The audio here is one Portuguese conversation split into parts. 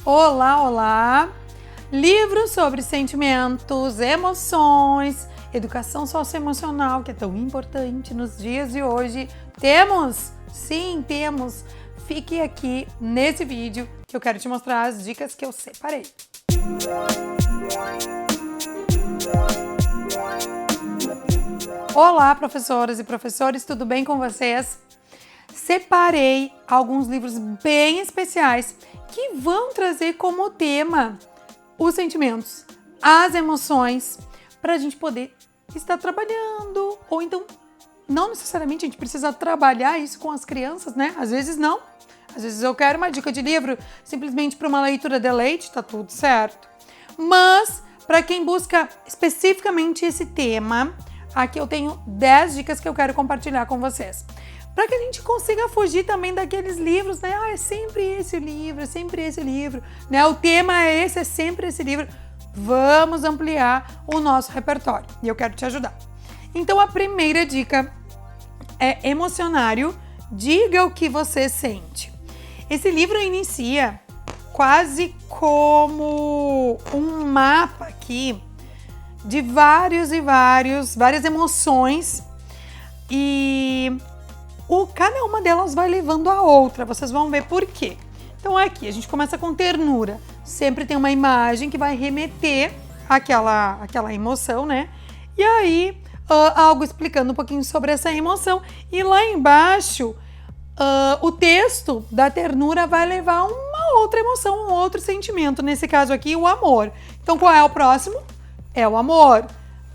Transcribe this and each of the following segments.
Olá, olá! Livros sobre sentimentos, emoções, educação socioemocional, que é tão importante nos dias de hoje. Temos? Sim, temos! Fique aqui nesse vídeo que eu quero te mostrar as dicas que eu separei. Olá, professoras e professores, tudo bem com vocês? Separei alguns livros bem especiais que vão trazer como tema os sentimentos, as emoções, para a gente poder estar trabalhando, ou então não necessariamente a gente precisa trabalhar isso com as crianças, né? Às vezes não. Às vezes eu quero uma dica de livro simplesmente para uma leitura de leite, tá tudo certo. Mas para quem busca especificamente esse tema, aqui eu tenho 10 dicas que eu quero compartilhar com vocês. Para que a gente consiga fugir também daqueles livros, né? É sempre esse livro, é sempre esse livro, né? O tema é esse, é sempre esse livro. Vamos ampliar o nosso repertório e eu quero te ajudar. Então a primeira dica é Emocionário, Diga o que você sente. Esse livro inicia quase como um mapa aqui de várias emoções e cada uma delas vai levando a outra, vocês vão ver por quê. Então aqui a gente começa com ternura, sempre tem uma imagem que vai remeter àquela emoção, né? E aí algo explicando um pouquinho sobre essa emoção e lá embaixo o texto da ternura vai levar a uma outra emoção, um outro sentimento, nesse caso aqui o amor. Então qual é o próximo? É o amor,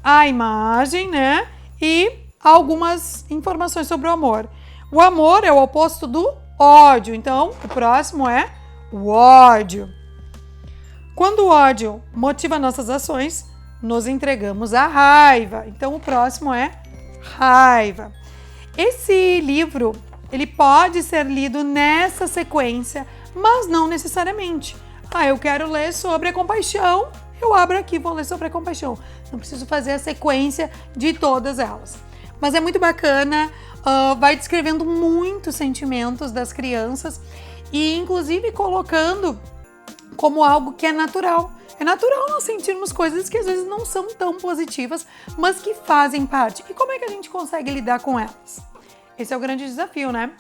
a imagem, né? E algumas informações sobre o amor. O amor é o oposto do ódio, então o próximo é o ódio. Quando o ódio motiva nossas ações, nos entregamos à raiva, então o próximo é raiva. Esse livro, ele pode ser lido nessa sequência, mas não necessariamente. Eu quero ler sobre a compaixão, eu abro aqui e vou ler sobre a compaixão. Não preciso fazer a sequência de todas elas. Mas é muito bacana, vai descrevendo muitos sentimentos das crianças e inclusive colocando como algo que é natural. É natural nós sentirmos coisas que às vezes não são tão positivas, mas que fazem parte. E como é que a gente consegue lidar com elas? Esse é o grande desafio, né?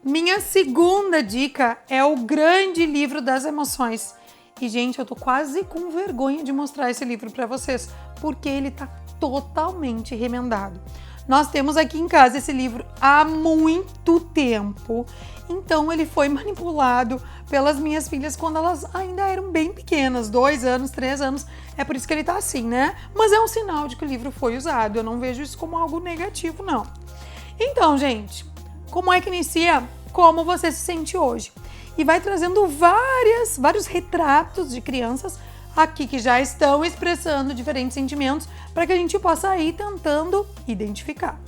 Minha segunda dica é o grande livro das emoções. E, gente, eu tô quase com vergonha de mostrar esse livro para vocês, porque ele tá totalmente remendado. Nós temos aqui em casa esse livro há muito tempo, então ele foi manipulado pelas minhas filhas quando elas ainda eram bem pequenas, 2 anos, 3 anos, é por isso que ele tá assim, né? Mas é um sinal de que o livro foi usado, eu não vejo isso como algo negativo, não. Então, gente, como é que inicia? Como você se sente hoje? E vai trazendo vários retratos de crianças aqui que já estão expressando diferentes sentimentos para que a gente possa ir tentando identificar.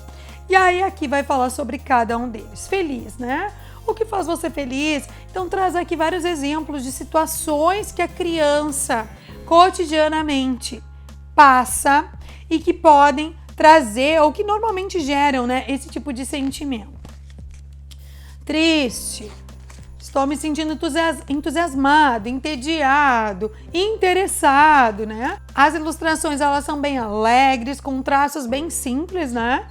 E aí aqui vai falar sobre cada um deles. Feliz, né? O que faz você feliz? Então traz aqui vários exemplos de situações que a criança cotidianamente passa e que podem trazer ou que normalmente geram, né, esse tipo de sentimento. Triste. Estou me sentindo entusiasmado, entediado, interessado, né? As ilustrações, elas são bem alegres, com traços bem simples, né?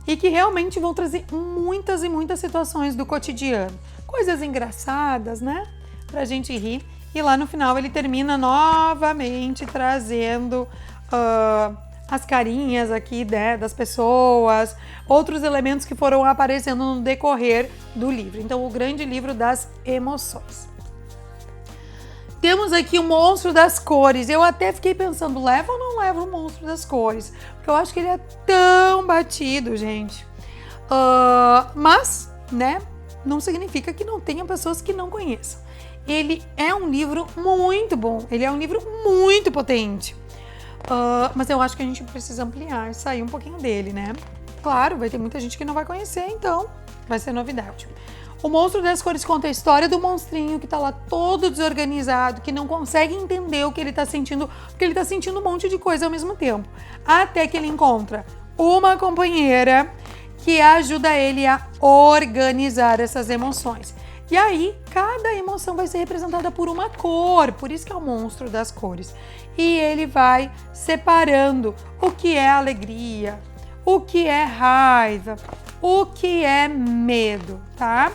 E que realmente vão trazer muitas e muitas situações do cotidiano. Coisas engraçadas, né? Pra gente rir. E lá no final ele termina novamente trazendo as carinhas aqui, né, das pessoas, outros elementos que foram aparecendo no decorrer do livro. Então, o grande livro das emoções. Temos aqui o Monstro das Cores. Eu até fiquei pensando, leva ou não leva o Monstro das Cores? Porque eu acho que ele é tão batido, gente. Mas, né, não significa que não tenha pessoas que não conheçam. Ele é um livro muito bom, ele é um livro muito potente. Mas eu acho que a gente precisa ampliar e sair um pouquinho dele, né? Claro, vai ter muita gente que não vai conhecer, então vai ser novidade. O Monstro das Cores conta a história do monstrinho que tá lá todo desorganizado, que não consegue entender o que ele tá sentindo, porque ele tá sentindo um monte de coisa ao mesmo tempo. Até que ele encontra uma companheira que ajuda ele a organizar essas emoções. E aí, cada emoção vai ser representada por uma cor, por isso que é o monstro das cores. E ele vai separando o que é alegria, o que é raiva, o que é medo, tá?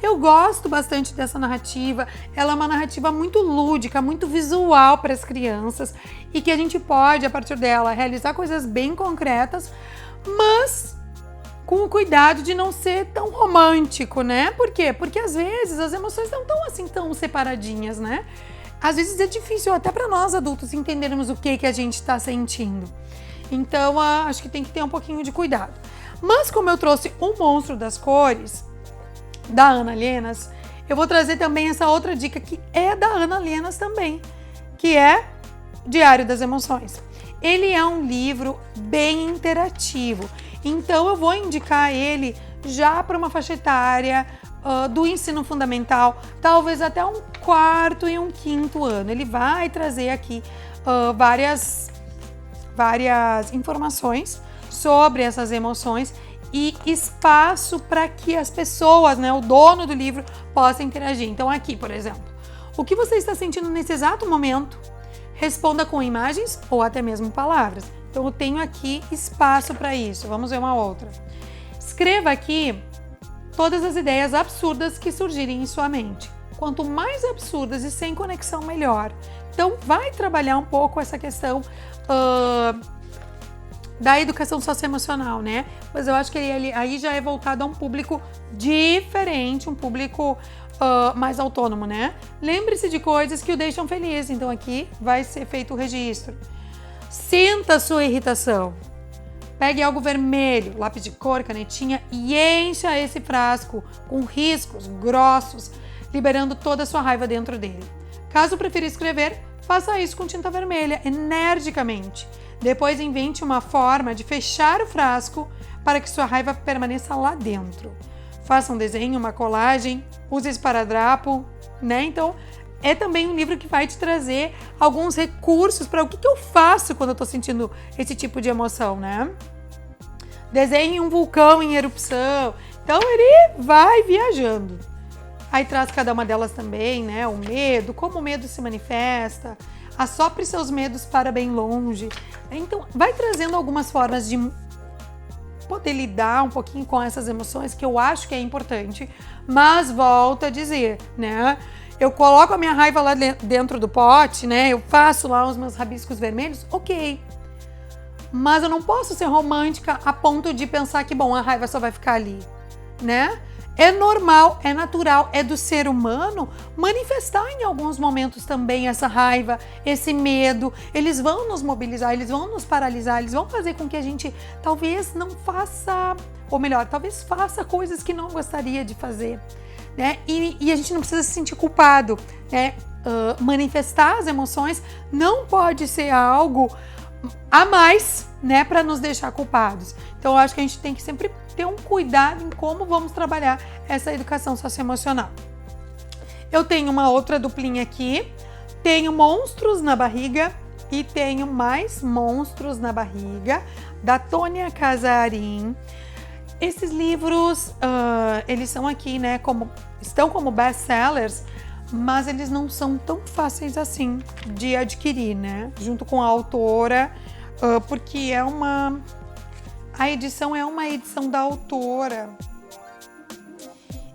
Eu gosto bastante dessa narrativa, ela é uma narrativa muito lúdica, muito visual para as crianças e que a gente pode, a partir dela, realizar coisas bem concretas, mas com o cuidado de não ser tão romântico, né? Por quê? Porque às vezes as emoções não estão assim tão separadinhas, né? Às vezes é difícil até para nós adultos entendermos o que a gente está sentindo. Então, acho que tem que ter um pouquinho de cuidado. Mas como eu trouxe o Monstro das Cores, da Ana Llenas, eu vou trazer também essa outra dica que é da Ana Llenas também, que é Diário das Emoções. Ele é um livro bem interativo, então eu vou indicar ele já para uma faixa etária do ensino fundamental, talvez até um 4º e um 5º ano. Ele vai trazer aqui várias informações sobre essas emoções e espaço para que as pessoas, né, o dono do livro, possa interagir. Então aqui, por exemplo, o que você está sentindo nesse exato momento? Responda com imagens ou até mesmo palavras. Então eu tenho aqui espaço para isso. Vamos ver uma outra. Escreva aqui todas as ideias absurdas que surgirem em sua mente. Quanto mais absurdas e sem conexão, melhor. Então vai trabalhar um pouco essa questão da educação socioemocional, né? Mas eu acho que ele aí já é voltado a um público diferente, um público mais autônomo, né? Lembre-se de coisas que o deixam feliz. Então aqui vai ser feito o registro. Sinta a sua irritação. Pegue algo vermelho, lápis de cor, canetinha e encha esse frasco com riscos grossos, liberando toda a sua raiva dentro dele. Caso prefira escrever, faça isso com tinta vermelha, energicamente. Depois invente uma forma de fechar o frasco para que sua raiva permaneça lá dentro. Faça um desenho, uma colagem, use esparadrapo, né? Então, é também um livro que vai te trazer alguns recursos para o que eu faço quando eu tô sentindo esse tipo de emoção, né? Desenhe um vulcão em erupção. Então, ele vai viajando. Aí traz cada uma delas também, né? O medo, como o medo se manifesta. Assopre seus medos para bem longe. Então, vai trazendo algumas formas de poder lidar um pouquinho com essas emoções, que eu acho que é importante. Mas volto a dizer, né? Eu coloco a minha raiva lá dentro do pote, né? Eu faço lá os meus rabiscos vermelhos, ok. Mas eu não posso ser romântica a ponto de pensar que, bom, a raiva só vai ficar ali, né? É normal, é natural, é do ser humano manifestar em alguns momentos também essa raiva, esse medo. Eles vão nos mobilizar, eles vão nos paralisar, eles vão fazer com que a gente talvez não faça, ou melhor, talvez faça coisas que não gostaria de fazer, né? E a gente não precisa se sentir culpado, né? Manifestar as emoções não pode ser algo a mais, né, para nos deixar culpados. Então, eu acho que a gente tem que sempre ter um cuidado em como vamos trabalhar essa educação socioemocional. Eu tenho uma outra duplinha aqui, tenho Monstros na Barriga e tenho Mais Monstros na Barriga, da Tônia Casarim. Esses livros, eles são aqui, né, estão como best-sellers, mas eles não são tão fáceis assim de adquirir, né, junto com a autora, porque a edição é uma edição da autora.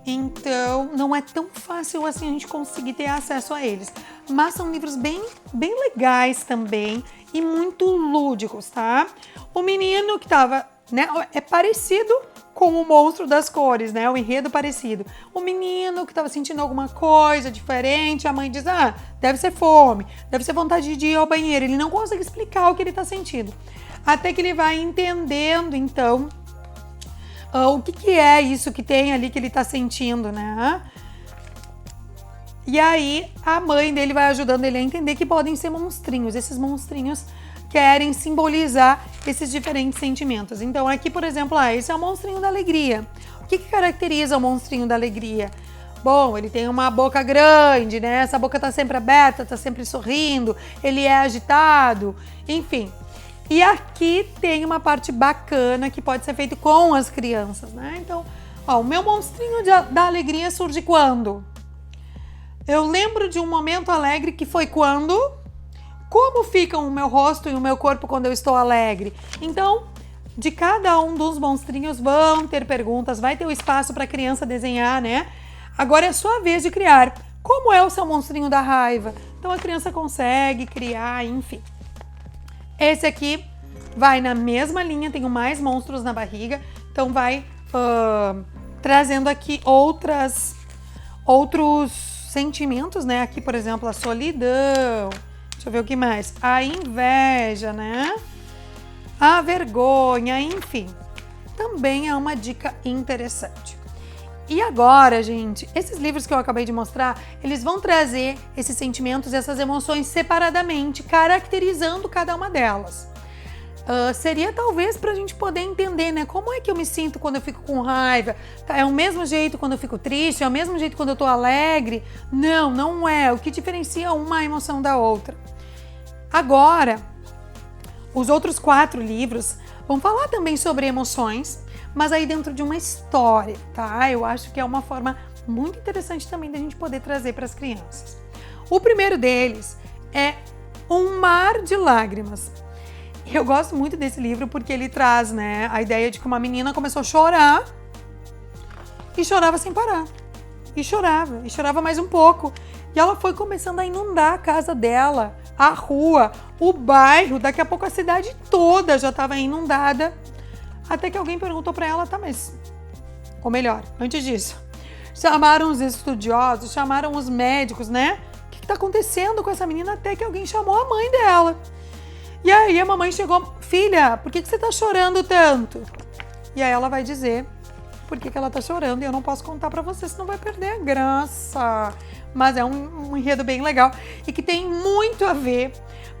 Então, não é tão fácil assim a gente conseguir ter acesso a eles. Mas são livros bem legais também e muito lúdicos, tá? O menino que tava, né, é parecido com o Monstro das Cores, né? O enredo parecido. O menino que estava sentindo alguma coisa diferente, a mãe diz, deve ser fome, deve ser vontade de ir ao banheiro. Ele não consegue explicar o que ele está sentindo. Até que ele vai entendendo, então, o que é isso que tem ali que ele está sentindo, né? E aí, a mãe dele vai ajudando ele a entender que podem ser monstrinhos. Esses monstrinhos querem simbolizar esses diferentes sentimentos. Então, aqui, por exemplo, esse é o monstrinho da alegria. O que caracteriza o monstrinho da alegria? Bom, ele tem uma boca grande, né? Essa boca tá sempre aberta, tá sempre sorrindo, ele é agitado, enfim. E aqui tem uma parte bacana que pode ser feito com as crianças, né? Então, Ó, o meu monstrinho da alegria surge quando? Eu lembro de um momento alegre que foi quando? Como ficam o meu rosto e o meu corpo quando eu estou alegre? Então, de cada um dos monstrinhos vão ter perguntas, vai ter o espaço para a criança desenhar, né? Agora é sua vez de criar. Como é o seu monstrinho da raiva? Então a criança consegue criar, enfim. Esse aqui vai na mesma linha, tenho mais monstros na barriga, então vai trazendo aqui outros sentimentos, né? Aqui, por exemplo, a solidão. Deixa eu ver o que mais. A inveja, né? A vergonha, enfim. Também é uma dica interessante. E agora, gente, esses livros que eu acabei de mostrar, eles vão trazer esses sentimentos e essas emoções separadamente, caracterizando cada uma delas. Seria talvez para a gente poder entender, né? Como é que eu me sinto quando eu fico com raiva? Tá, é o mesmo jeito quando eu fico triste? É o mesmo jeito quando eu tô alegre? Não, não é. O que diferencia uma emoção da outra? Agora, os outros 4 livros vão falar também sobre emoções, mas aí dentro de uma história, tá? Eu acho que é uma forma muito interessante também da gente poder trazer para as crianças. O primeiro deles é Um Mar de Lágrimas. Eu gosto muito desse livro porque ele traz, né, a ideia de que uma menina começou a chorar e chorava sem parar. E chorava mais um pouco. E ela foi começando a inundar a casa dela, a rua, o bairro, daqui a pouco a cidade toda já estava inundada. Até que alguém perguntou para ela, tá, mas... Ou melhor, antes disso, chamaram os estudiosos, chamaram os médicos, né? O que está acontecendo com essa menina? Até que alguém chamou a mãe dela. E aí a mamãe chegou, filha, por que você tá chorando tanto? E aí ela vai dizer por que ela tá chorando e eu não posso contar pra você, senão vai perder a graça. Mas é um enredo bem legal e que tem muito a ver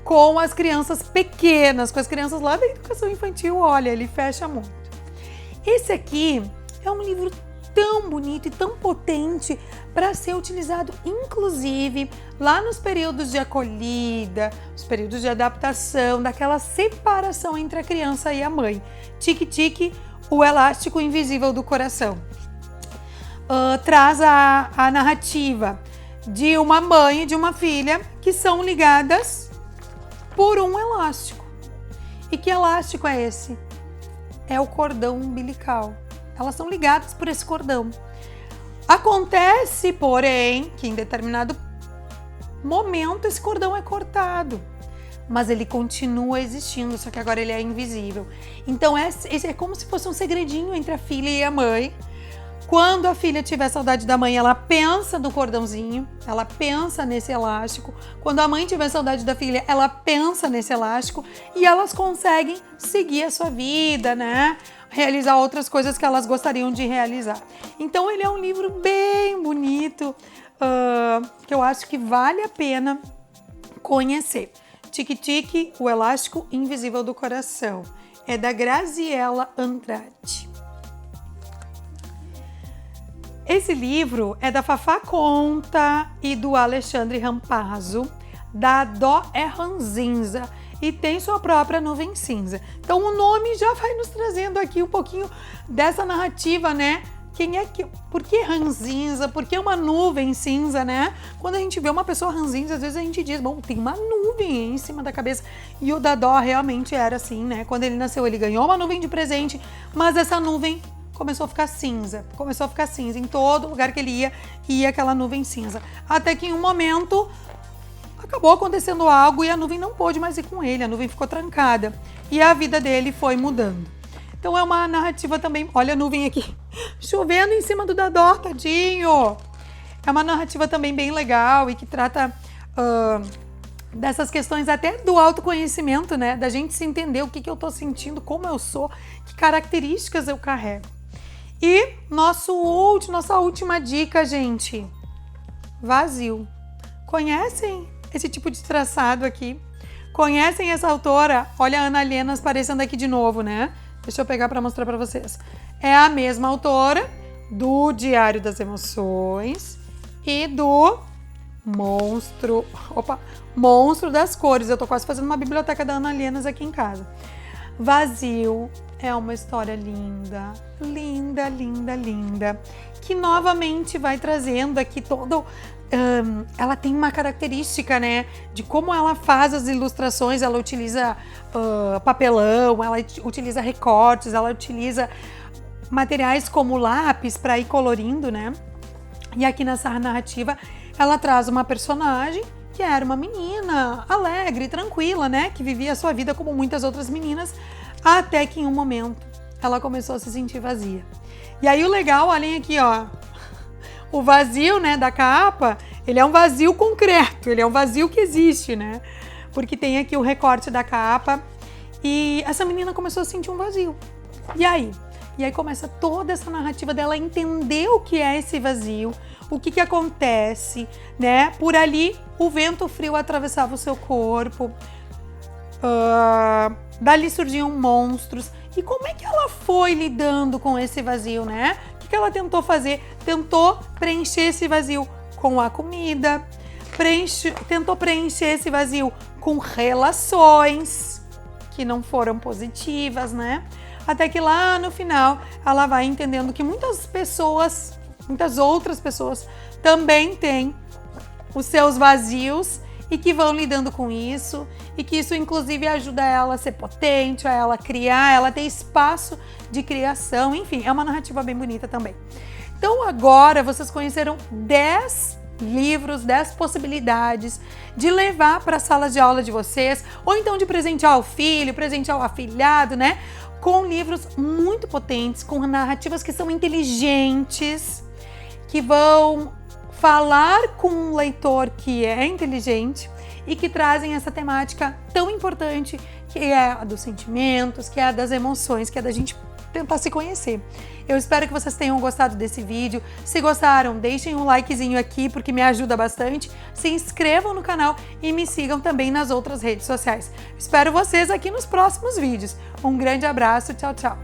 com as crianças pequenas, com as crianças lá da educação infantil. Olha, ele fecha muito. Esse aqui é um livro tão bonito e tão potente para ser utilizado, inclusive, lá nos períodos de acolhida, os períodos de adaptação, daquela separação entre a criança e a mãe. Tique-tique, o elástico invisível do coração. Traz a narrativa de uma mãe e de uma filha que são ligadas por um elástico. E que elástico é esse? É o cordão umbilical. Elas são ligadas por esse cordão. Acontece, porém, que em determinado momento esse cordão é cortado, mas ele continua existindo, só que agora ele é invisível. Então esse é como se fosse um segredinho entre a filha e a mãe. Quando a filha tiver saudade da mãe, ela pensa no cordãozinho, ela pensa nesse elástico. Quando a mãe tiver saudade da filha, ela pensa nesse elástico e elas conseguem seguir a sua vida, né? Realizar outras coisas que elas gostariam de realizar. Então ele é um livro bem bonito, que eu acho que vale a pena conhecer. Tique-tique, o elástico invisível do coração. É da Graziela Andrade. Esse livro é da Fafá Conta e do Alexandre Rampazzo, da Dó é Ranzinza, e tem sua própria nuvem cinza. Então o nome já vai nos trazendo aqui um pouquinho dessa narrativa, né? Por que ranzinza? Por que uma nuvem cinza, né? Quando a gente vê uma pessoa ranzinza, às vezes a gente diz, bom, tem uma nuvem em cima da cabeça. E o Dadó realmente era assim, né? Quando ele nasceu, ele ganhou uma nuvem de presente, mas essa nuvem começou a ficar cinza. Começou a ficar cinza. Em todo lugar que ele ia aquela nuvem cinza. Até que em um momento acabou acontecendo algo e a nuvem não pôde mais ir com ele. A nuvem ficou trancada. E a vida dele foi mudando. Então é uma narrativa também... Olha a nuvem aqui. Chovendo em cima do Dadó, tadinho. É uma narrativa também bem legal e que trata dessas questões até do autoconhecimento, né? Da gente se entender o que eu tô sentindo, como eu sou, que características eu carrego. E nossa última dica, gente. Vazio. Conhecem esse tipo de traçado aqui? Conhecem essa autora? Olha a Ana Lenas aparecendo aqui de novo, né? Deixa eu pegar para mostrar para vocês. É a mesma autora do Diário das Emoções e do Monstro das Cores. Eu tô quase fazendo uma biblioteca da Ana Lenas aqui em casa. Vazio é uma história linda, linda, linda, linda, que novamente vai trazendo aqui todo... ela tem uma característica, né, de como ela faz as ilustrações. Ela utiliza papelão, ela utiliza recortes, ela utiliza materiais como lápis para ir colorindo, né? E aqui nessa narrativa ela traz uma personagem que era uma menina alegre, tranquila, né, que vivia a sua vida como muitas outras meninas, até que em um momento ela começou a se sentir vazia. E aí o legal, olhem aqui, ó, o vazio, né, da capa, ele é um vazio concreto, ele é um vazio que existe, né? Porque tem aqui o recorte da capa e essa menina começou a sentir um vazio. E aí? E aí começa toda essa narrativa dela entender o que é esse vazio, o que acontece, né? Por ali, o vento frio atravessava o seu corpo, dali surgiam monstros. E como é que ela foi lidando com esse vazio, né? O que ela tentou fazer? Tentou preencher esse vazio com a comida, tentou preencher esse vazio com relações que não foram positivas, né? Até que lá no final ela vai entendendo que muitas outras pessoas também têm os seus vazios e que vão lidando com isso, e que isso inclusive ajuda ela a ser potente, a ela criar, ela ter espaço de criação, enfim, é uma narrativa bem bonita também. Então agora vocês conheceram 10 livros, 10 possibilidades de levar para a sala de aula de vocês, ou então de presentear o filho, presentear o afilhado, né? Com livros muito potentes, com narrativas que são inteligentes, que vão falar com um leitor que é inteligente e que trazem essa temática tão importante, que é a dos sentimentos, que é a das emoções, que é da gente tentar se conhecer. Eu espero que vocês tenham gostado desse vídeo. Se gostaram, deixem um likezinho aqui, porque me ajuda bastante. Se inscrevam no canal e me sigam também nas outras redes sociais. Espero vocês aqui nos próximos vídeos. Um grande abraço, tchau, tchau!